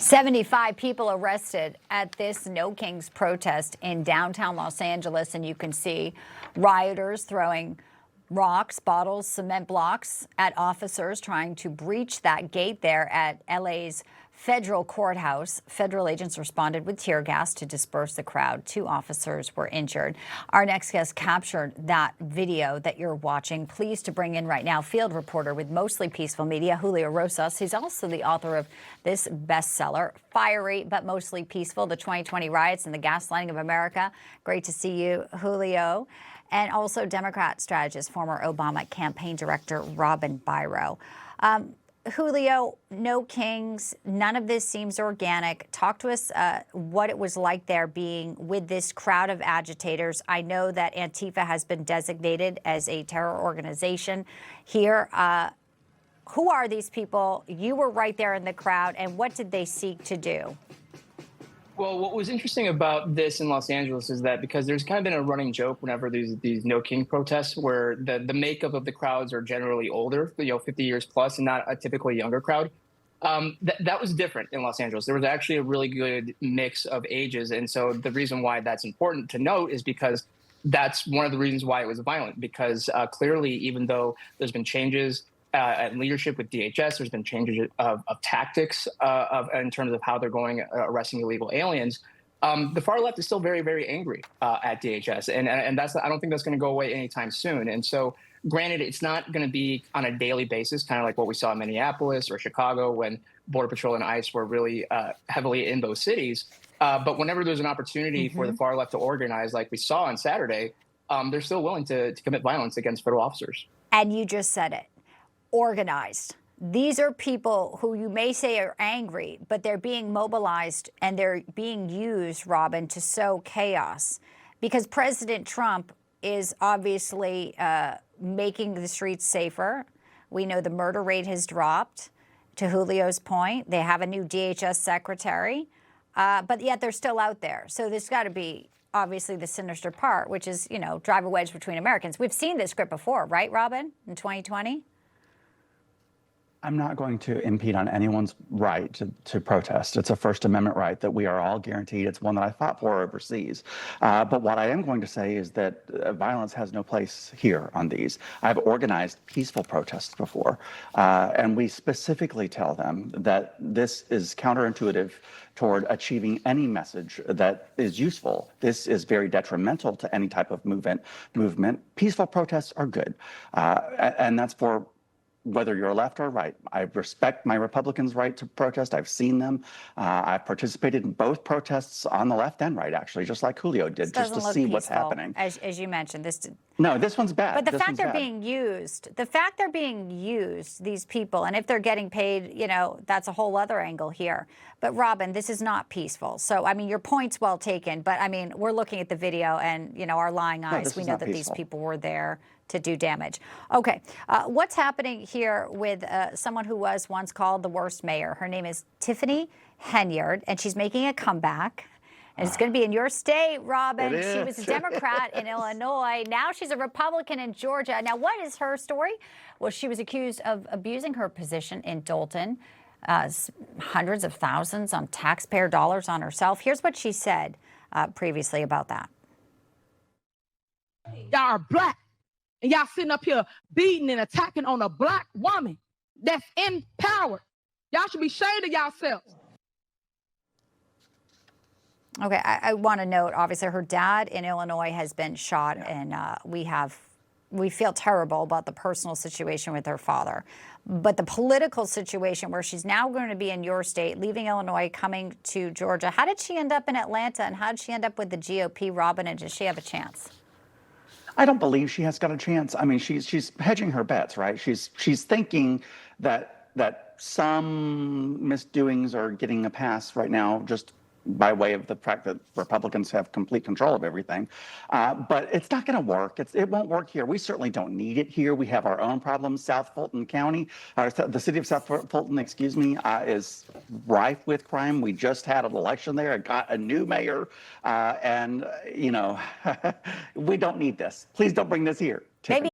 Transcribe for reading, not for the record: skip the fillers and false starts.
75 people arrested at this No Kings protest in downtown Los Angeles, and you can see rioters throwing rocks, bottles, cement blocks at officers trying to breach that gate there at LA's federal courthouse. Federal agents responded with tear gas to disperse the crowd. 2 officers were injured. Our next guest captured that video that you're watching. Pleased to bring in right now field reporter with Mostly Peaceful Media, Julio Rosas. He's also the author of this bestseller, Fiery but Mostly Peaceful, The 2020 Riots and the Gaslighting of America. Great to see you, Julio. And also Democrat strategist, former Obama campaign director, Robin Biro. Julio, No Kings, none of this seems organic. Talk to us what it was like there being with this crowd of agitators. I know that Antifa has been designated as a terror organization here. Who are these people? You were right there in the crowd, and what did they seek to do? Well, what was interesting about this in Los Angeles is that because there's kind of been a running joke whenever these No King protests where the makeup of the crowds are generally older, 50 years plus, and not a typically younger crowd. That was different in Los Angeles. There was actually a really good mix of ages. And so the reason why that's important to note is because that's one of the reasons why it was violent, because clearly, even though there's been changes and leadership with DHS, there's been changes of tactics in terms of how they're going arresting illegal aliens. The far left is still very, very angry at DHS, and that's I don't think that's going to go away anytime soon. And so, granted, it's not going to be on a daily basis, kind of like what we saw in Minneapolis or Chicago when Border Patrol and ICE were really heavily in those cities. But whenever there's an opportunity for the far left to organize, like we saw on Saturday, they're still willing to commit violence against federal officers. And you just said it. Organized. These are people who you may say are angry, but they're being mobilized and they're being used, Robin, to sow chaos. Because President Trump is obviously making the streets safer. We know the murder rate has dropped. To Julio's point, they have a new DHS secretary, but yet they're still out there. So there's got to be obviously the sinister part, which is, drive a wedge between Americans. We've seen this script before, right, Robin, in 2020? I'm not going to impede on anyone's right to protest. It's a First Amendment right that we are all guaranteed. It's one that I fought for overseas. But what I am going to say is that violence has no place here on these. I've organized peaceful protests before, and we specifically tell them that this is counterintuitive toward achieving any message that is useful. This is very detrimental to any type of movement. Peaceful protests are good, and that's for whether you're left or right. I respect my Republicans' right to protest. I've seen them. I've participated in both protests on the left and right, actually, just like Julio did, just to see what's happening. As you mentioned, No, this one's bad. But the fact they're being used, these people, and if they're getting paid, that's a whole other angle here. But Robin, this is not peaceful. So, I mean, your point's well taken, but I mean, we're looking at the video and, our lying eyes, we know that these people were there to do damage. Okay, what's happening here with someone who was once called the worst mayor? Her name is Tiffany Henyard, and she's making a comeback. And it's going to be in your state, Robin. She was a Democrat in Illinois. Now she's a Republican in Georgia. Now, what is her story? Well, she was accused of abusing her position in Dalton, hundreds of thousands on taxpayer dollars on herself. Here's what she said previously about that. Y'all are black, and y'all sitting up here beating and attacking on a black woman that's in power. Y'all should be ashamed of yourselves. Okay, I want to note, obviously, her dad in Illinois has been shot, and we feel terrible about the personal situation with her father. But the political situation where she's now going to be in your state, leaving Illinois, coming to Georgia, how did she end up in Atlanta, and how did she end up with the GOP, Robin, and does she have a chance? I don't believe she has got a chance. I mean, she's hedging her bets, right? She's thinking that some misdoings are getting a pass right now, just by way of the fact that Republicans have complete control of everything. But it's not going to work. It won't work here. We certainly don't need it here. We have our own problems. South Fulton County, the city of South Fulton, is rife with crime. We just had an election there and got a new mayor. And, we don't need this. Please don't bring this here. Tiffany.